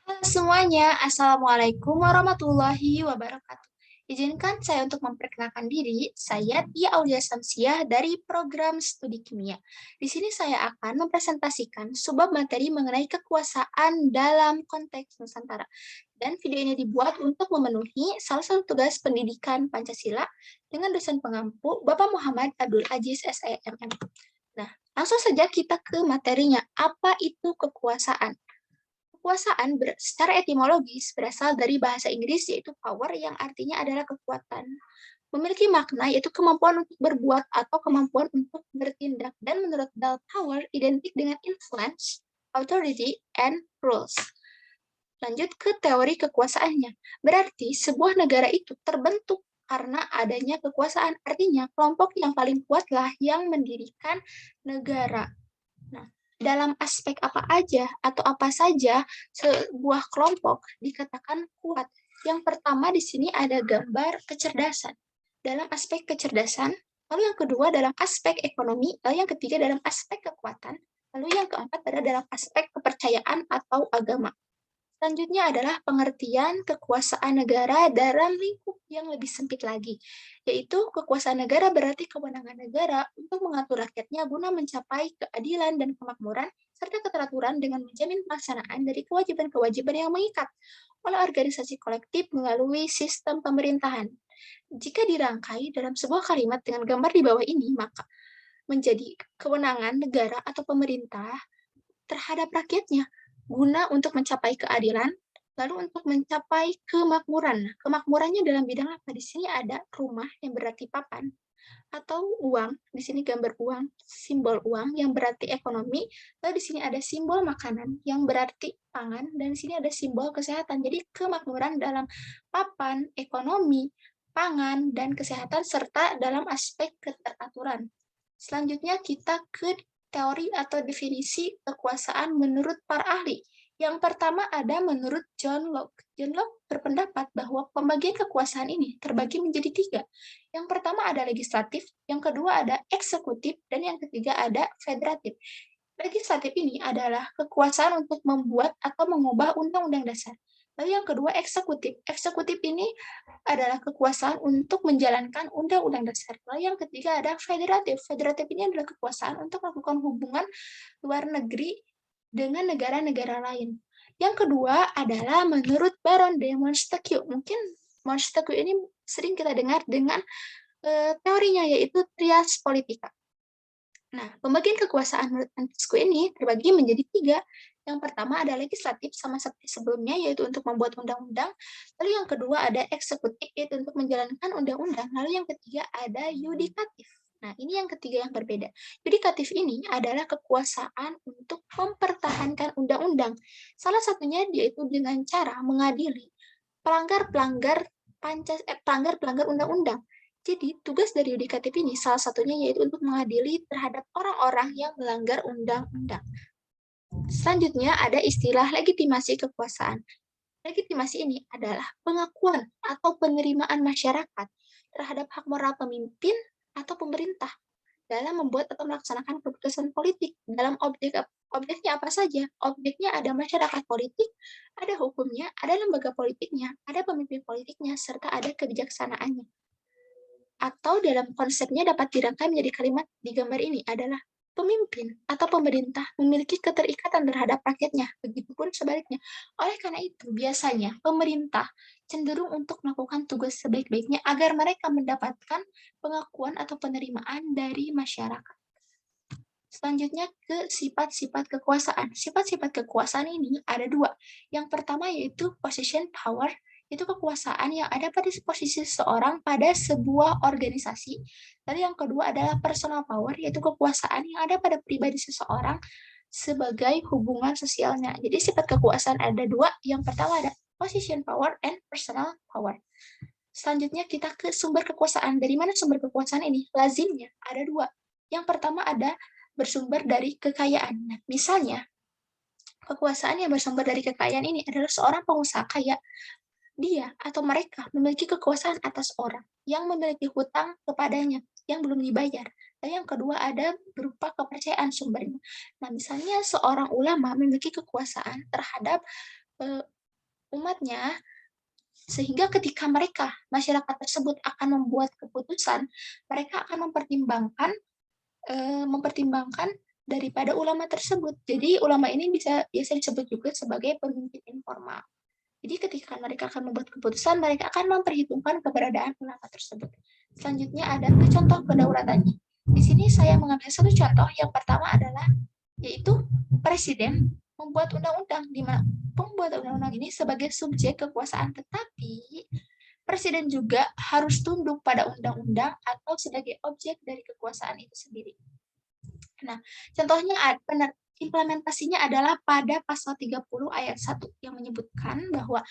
Halo semuanya, Assalamualaikum warahmatullahi wabarakatuh. Izinkan saya untuk memperkenalkan diri, saya Tia Aulia Samsiah dari program studi kimia. Di sini saya akan mempresentasikan sebuah materi mengenai kekuasaan dalam konteks Nusantara. Dan video ini dibuat untuk memenuhi salah satu tugas pendidikan Pancasila dengan dosen pengampu Bapak Muhammad Abdul Aziz SEMM. Nah, langsung saja kita ke materinya. Apa itu kekuasaan? Kekuasaan secara etimologis berasal dari bahasa Inggris yaitu power yang artinya adalah kekuatan. Memiliki makna yaitu kemampuan untuk berbuat atau kemampuan untuk bertindak. Dan menurut Dal Power identik dengan influence, authority, and rules. Lanjut ke teori kekuasaannya. Berarti sebuah negara itu terbentuk karena adanya kekuasaan. Artinya kelompok yang paling kuatlah yang mendirikan negara. Nah, dalam aspek apa aja atau apa saja sebuah kelompok dikatakan kuat. Yang pertama di sini ada gambar kecerdasan. Dalam aspek kecerdasan, lalu yang kedua dalam aspek ekonomi, lalu yang ketiga dalam aspek kekuatan, lalu yang keempat adalah dalam aspek kepercayaan atau agama. Selanjutnya adalah pengertian kekuasaan negara dalam lingkup yang lebih sempit lagi, yaitu kekuasaan negara berarti kewenangan negara untuk mengatur rakyatnya guna mencapai keadilan dan kemakmuran, serta keteraturan dengan menjamin pelaksanaan dari kewajiban-kewajiban yang mengikat oleh organisasi kolektif melalui sistem pemerintahan. Jika dirangkai dalam sebuah kalimat dengan gambar di bawah ini, maka menjadi kewenangan negara atau pemerintah terhadap rakyatnya guna untuk mencapai keadilan, lalu untuk mencapai kemakmuran. Nah, kemakmurannya dalam bidang apa? Di sini ada rumah yang berarti papan, atau uang, di sini gambar uang, simbol uang yang berarti ekonomi, lalu di sini ada simbol makanan yang berarti pangan, dan di sini ada simbol kesehatan. Jadi kemakmuran dalam papan, ekonomi, pangan, dan kesehatan, serta dalam aspek keteraturan. Selanjutnya kita ke teori atau definisi kekuasaan menurut para ahli. Yang pertama ada menurut John Locke. John Locke berpendapat bahwa pembagian kekuasaan ini terbagi menjadi tiga. Yang pertama ada legislatif, yang kedua ada eksekutif, dan yang ketiga ada federatif. Legislatif ini adalah kekuasaan untuk membuat atau mengubah undang-undang dasar. Lalu yang kedua eksekutif. Eksekutif ini adalah kekuasaan untuk menjalankan undang-undang dasar. Lalu yang ketiga ada federatif. Federatif ini adalah kekuasaan untuk melakukan hubungan luar negeri dengan negara-negara lain. Yang kedua adalah menurut Baron de Montesquieu. Mungkin Montesquieu ini sering kita dengar dengan teorinya yaitu trias politika. Nah, pembagian kekuasaan menurut Montesquieu ini terbagi menjadi tiga. Yang pertama ada legislatif sama seperti sebelumnya, yaitu untuk membuat undang-undang. Lalu yang kedua ada eksekutif, yaitu untuk menjalankan undang-undang. Lalu yang ketiga ada yudikatif. Nah, ini yang ketiga yang berbeda. Yudikatif ini adalah kekuasaan untuk mempertahankan undang-undang. Salah satunya yaitu dengan cara mengadili pelanggar-pelanggar pelanggar-pelanggar undang-undang. Jadi, tugas dari yudikatif ini salah satunya yaitu untuk mengadili terhadap orang-orang yang melanggar undang-undang. Selanjutnya ada istilah legitimasi kekuasaan. Legitimasi ini adalah pengakuan atau penerimaan masyarakat terhadap hak moral pemimpin atau pemerintah dalam membuat atau melaksanakan keputusan politik dalam objeknya apa saja? Objeknya ada masyarakat politik, ada hukumnya, ada lembaga politiknya, ada pemimpin politiknya, serta ada kebijaksanaannya. Atau dalam konsepnya dapat dirangkai menjadi kalimat di gambar ini adalah pemimpin atau pemerintah memiliki keterikatan terhadap rakyatnya, begitupun sebaliknya. Oleh karena itu, biasanya pemerintah cenderung untuk melakukan tugas sebaik-baiknya agar mereka mendapatkan pengakuan atau penerimaan dari masyarakat. Selanjutnya ke sifat-sifat kekuasaan. Sifat-sifat kekuasaan ini ada dua. Yang pertama yaitu position power, itu kekuasaan yang ada pada posisi seseorang pada sebuah organisasi. Lalu yang kedua adalah personal power, yaitu kekuasaan yang ada pada pribadi seseorang sebagai hubungan sosialnya. Jadi sifat kekuasaan ada dua. Yang pertama ada position power and personal power. Selanjutnya kita ke sumber kekuasaan. Dari mana sumber kekuasaan ini? Lazimnya ada dua. Yang pertama ada bersumber dari kekayaan. Nah, misalnya, kekuasaan yang bersumber dari kekayaan ini adalah seorang pengusaha kaya. Dia atau mereka memiliki kekuasaan atas orang yang memiliki hutang kepadanya yang belum dibayar. Dan yang kedua ada berupa kepercayaan sumbernya. Nah, misalnya seorang ulama memiliki kekuasaan terhadap umatnya, sehingga ketika masyarakat tersebut akan membuat keputusan, mereka akan mempertimbangkan daripada ulama tersebut. Jadi ulama ini biasa disebut juga sebagai pemimpin informal. Jadi ketika mereka akan membuat keputusan, mereka akan memperhitungkan keberadaan ulama tersebut. Selanjutnya ada contoh kedaulatannya. Di sini saya mengambil satu contoh. Yang pertama adalah yaitu presiden membuat undang-undang, di mana pembuat undang-undang ini sebagai subjek kekuasaan, tetapi presiden juga harus tunduk pada undang-undang atau sebagai objek dari kekuasaan itu sendiri. Nah, contohnya implementasinya adalah pada pasal 30 ayat 1 yang menyebutkan bahwa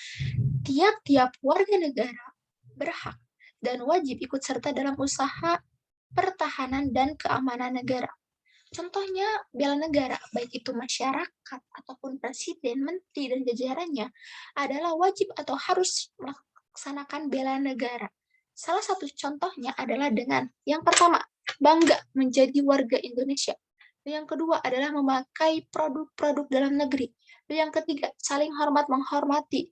tiap-tiap warga negara berhak dan wajib ikut serta dalam usaha pertahanan dan keamanan negara. Contohnya bela negara, baik itu masyarakat ataupun presiden, menteri, dan jajarannya adalah wajib atau harus melaksanakan bela negara. Salah satu contohnya adalah dengan yang pertama, bangga menjadi warga Indonesia. Yang kedua adalah memakai produk-produk dalam negeri. Yang ketiga, saling hormat menghormati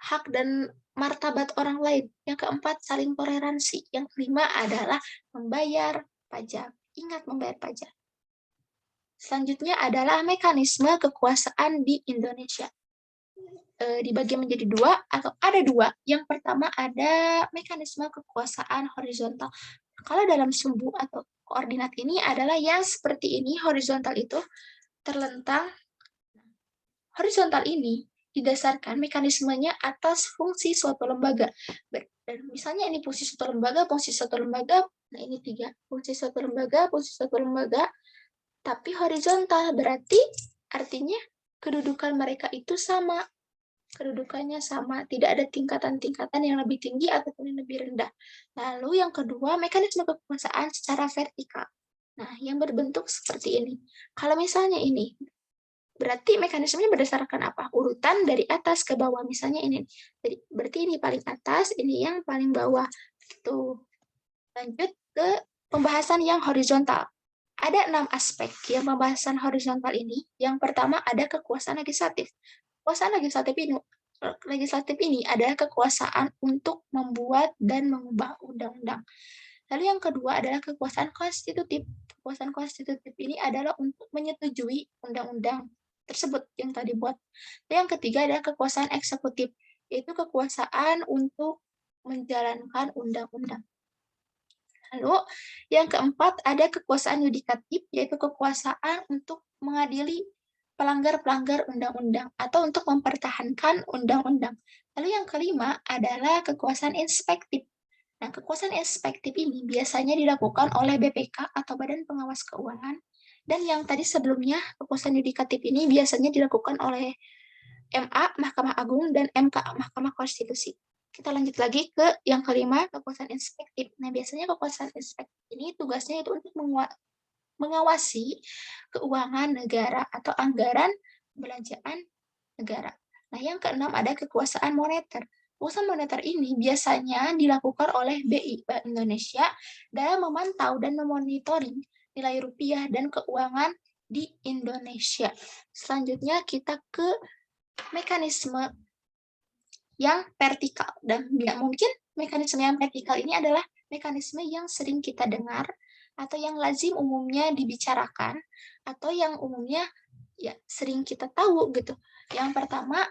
hak dan martabat orang lain. Yang keempat, saling toleransi. Yang kelima adalah membayar pajak. Ingat membayar pajak. Selanjutnya adalah mekanisme kekuasaan di Indonesia. Dibagi menjadi dua, atau ada dua. Yang pertama ada mekanisme kekuasaan horizontal. Kalau dalam sumbu atau koordinat ini adalah yang seperti ini, horizontal itu terlentang. Horizontal ini didasarkan mekanismenya atas fungsi suatu lembaga. Dan misalnya ini fungsi suatu lembaga, nah ini 3. Fungsi suatu lembaga, tapi horizontal, berarti artinya kedudukan mereka itu sama. Kedudukannya sama, tidak ada tingkatan-tingkatan yang lebih tinggi ataupun yang lebih rendah. Lalu yang kedua, mekanisme kekuasaan secara vertikal. Nah, yang berbentuk seperti ini. Kalau misalnya ini, berarti mekanismenya berdasarkan apa? Urutan dari atas ke bawah. Misalnya ini. Jadi, berarti ini paling atas, ini yang paling bawah. Tuh. Lanjut ke pembahasan yang horizontal. Ada 6 aspek yang pembahasan horizontal ini. Yang pertama ada kekuasaan legislatif. Kekuasaan legislatif ini adalah kekuasaan untuk membuat dan mengubah undang-undang. Lalu yang kedua adalah kekuasaan konstitutif. Kekuasaan konstitutif ini adalah untuk menyetujui undang-undang tersebut yang tadi buat. Dan yang ketiga adalah kekuasaan eksekutif, yaitu kekuasaan untuk menjalankan undang-undang. Lalu yang keempat ada kekuasaan yudikatif, yaitu kekuasaan untuk mengadili pelanggar-pelanggar undang-undang atau untuk mempertahankan undang-undang. Lalu yang kelima adalah kekuasaan inspektif. Nah, kekuasaan inspektif ini biasanya dilakukan oleh BPK atau Badan Pengawas Keuangan, dan yang tadi sebelumnya kekuasaan yudikatif ini biasanya dilakukan oleh MA, Mahkamah Agung, dan MK, Mahkamah Konstitusi. Kita lanjut lagi ke yang kelima, kekuasaan inspektif. Nah, biasanya kekuasaan inspektif ini tugasnya itu untuk mengawasi keuangan negara atau anggaran belanjaan negara. Nah, yang keenam ada kekuasaan moneter. Kekuasaan moneter ini biasanya dilakukan oleh BI, Bank Indonesia, dalam memantau dan memonitoring nilai rupiah dan keuangan di Indonesia. Selanjutnya kita ke mekanisme yang vertikal, dan mungkin mekanisme yang vertikal ini adalah mekanisme yang sering kita dengar atau yang lazim umumnya dibicarakan atau yang umumnya ya sering kita tahu gitu. Yang pertama,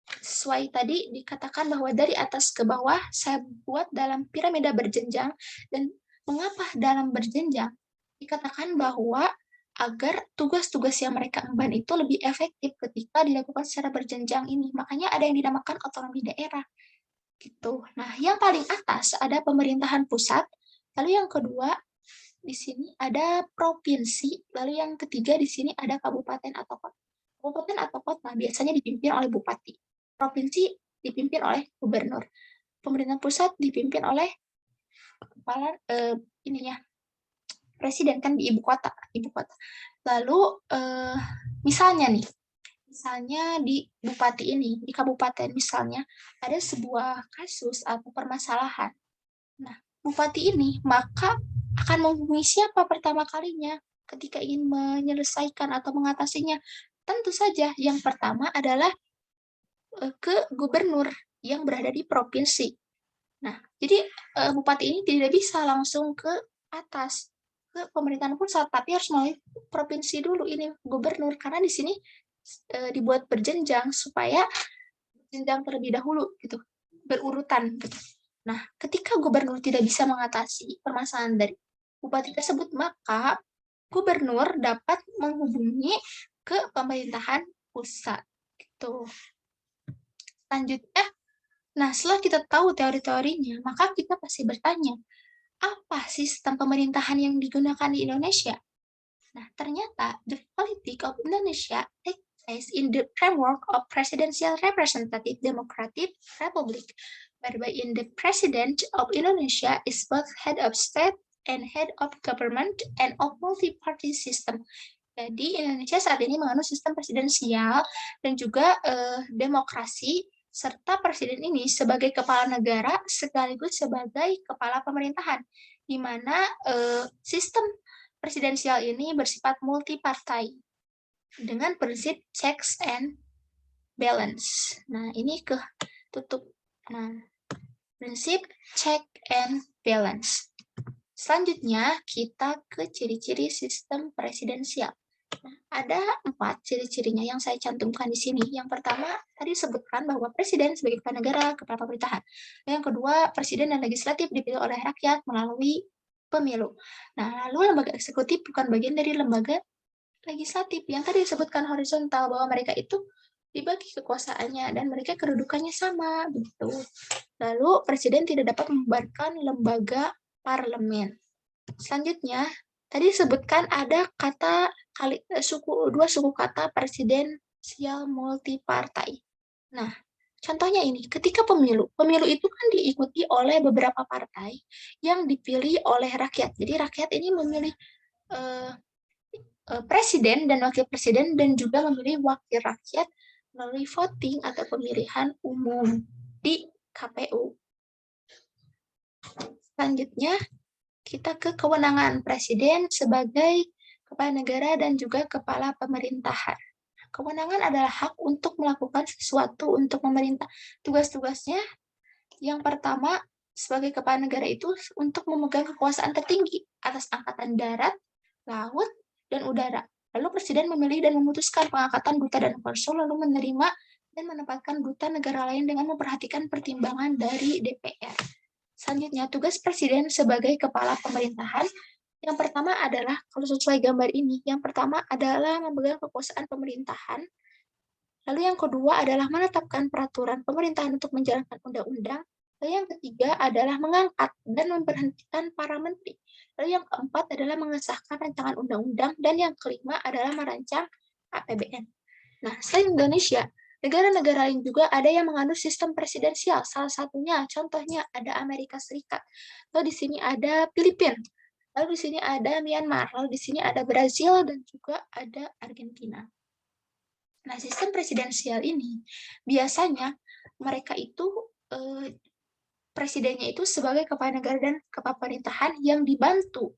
sesuai tadi dikatakan bahwa dari atas ke bawah saya buat dalam piramida berjenjang. Dan mengapa dalam berjenjang? Dikatakan bahwa agar tugas-tugas yang mereka emban itu lebih efektif ketika dilakukan secara berjenjang ini. Makanya ada yang dinamakan otonomi daerah. Gitu. Nah, yang paling atas ada pemerintahan pusat, lalu yang kedua di sini ada provinsi, lalu yang ketiga di sini ada kabupaten atau kota. Kabupaten atau kota biasanya dipimpin oleh bupati. Provinsi dipimpin oleh gubernur. Pemerintahan pusat dipimpin oleh kepala presiden kan di ibu kota. Lalu misalnya di bupati ini, di kabupaten misalnya ada sebuah kasus atau permasalahan. Nah, bupati ini maka akan menghubungi siapa pertama kalinya ketika ingin menyelesaikan atau mengatasinya? Tentu saja yang pertama adalah ke gubernur yang berada di provinsi. Nah, jadi bupati ini tidak bisa langsung ke atas, ke pemerintahan pusat, tapi harus melalui provinsi dulu ini gubernur, karena di sini dibuat berjenjang supaya jenjang terlebih dahulu gitu, berurutan gitu. Nah, ketika gubernur tidak bisa mengatasi permasalahan dari bupati tersebut, maka gubernur dapat menghubungi ke pemerintahan pusat gitu. Selanjutnya, nah setelah kita tahu teori-teorinya, maka kita pasti bertanya, apa sistem pemerintahan yang digunakan di Indonesia? Nah, ternyata the politic of Indonesia takes place in the framework of presidential representative democratic republic, whereby in the president of Indonesia is both head of state and head of government and of multi-party system. Jadi Indonesia saat ini menganut sistem presidensial dan juga demokrasi, serta presiden ini sebagai kepala negara sekaligus sebagai kepala pemerintahan, di mana sistem presidensial ini bersifat multi-partai dengan prinsip checks and balance. Nah, ini tutup. Nah, prinsip check and balance. Selanjutnya, kita ke ciri-ciri sistem presidensial. Nah, ada 4 ciri-cirinya yang saya cantumkan di sini. Yang pertama, tadi disebutkan bahwa presiden sebagai kepala negara, kepala pemerintahan. Yang kedua, presiden dan legislatif dipilih oleh rakyat melalui pemilu. Nah, lalu lembaga eksekutif bukan bagian dari lembaga legislatif. Yang tadi disebutkan horizontal, bahwa mereka itu dibagi kekuasaannya dan mereka kedudukannya sama, begitu. Lalu, presiden tidak dapat membubarkan lembaga parlemen. Selanjutnya, tadi disebutkan ada dua suku kata presidensial multipartai. Nah, contohnya ini, ketika pemilu itu kan diikuti oleh beberapa partai yang dipilih oleh rakyat. Jadi rakyat ini memilih presiden dan wakil presiden dan juga memilih wakil rakyat melalui voting atau pemilihan umum di KPU. Selanjutnya, kita ke kewenangan presiden sebagai kepala negara dan juga kepala pemerintahan. Kewenangan adalah hak untuk melakukan sesuatu untuk pemerintah. Tugas-tugasnya yang pertama sebagai kepala negara itu untuk memegang kekuasaan tertinggi atas angkatan darat, laut, dan udara. Lalu presiden memilih dan memutuskan pengangkatan duta dan konsul, lalu menerima dan menempatkan duta negara lain dengan memperhatikan pertimbangan dari DPR. Selanjutnya, tugas presiden sebagai kepala pemerintahan yang pertama adalah, kalau sesuai gambar ini, yang pertama adalah memegang kekuasaan pemerintahan, lalu yang kedua adalah menetapkan peraturan pemerintahan untuk menjalankan undang-undang, lalu yang ketiga adalah mengangkat dan memberhentikan para menteri, lalu yang keempat adalah mengesahkan rancangan undang-undang, dan yang kelima adalah merancang APBN. Nah, selain Indonesia, negara-negara lain juga ada yang menganut sistem presidensial. Salah satunya, contohnya ada Amerika Serikat. Lalu di sini ada Filipina. Lalu di sini ada Myanmar. Lalu di sini ada Brazil dan juga ada Argentina. Nah, sistem presidensial ini biasanya mereka itu presidennya itu sebagai kepala negara dan kepala pemerintahan yang dibantu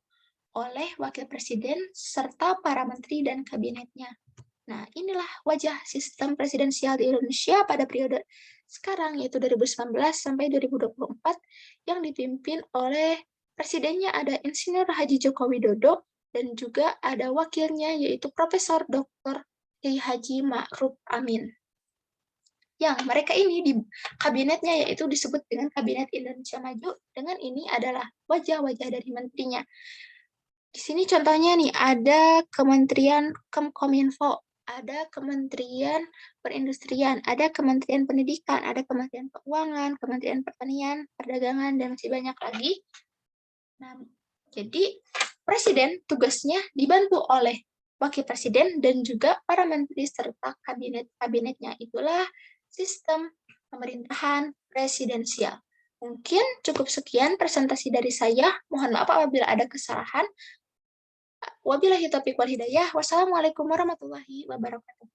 oleh wakil presiden serta para menteri dan kabinetnya. Nah, inilah wajah sistem presidensial di Indonesia pada periode sekarang, yaitu 2019 sampai 2024, yang dipimpin oleh presidennya ada Insinyur Haji Joko Widodo, dan juga ada wakilnya, yaitu Profesor Dr. Kiai Haji Ma'ruf Amin. Yang mereka ini di kabinetnya yaitu disebut dengan Kabinet Indonesia Maju, dengan ini adalah wajah-wajah dari menterinya. Di sini contohnya nih, ada Kementerian Kominfo, ada Kementerian Perindustrian, ada Kementerian Pendidikan, ada Kementerian Keuangan, Kementerian Pertanian, Perdagangan, dan masih banyak lagi. Nah, jadi presiden tugasnya dibantu oleh wakil presiden dan juga para menteri serta kabinet-kabinetnya. Itulah sistem pemerintahan presidensial. Mungkin cukup sekian presentasi dari saya. Mohon maaf apabila ada kesalahan. Wabillahi taufiq wal hidayah. Wassalamualaikum warahmatullahi wabarakatuh.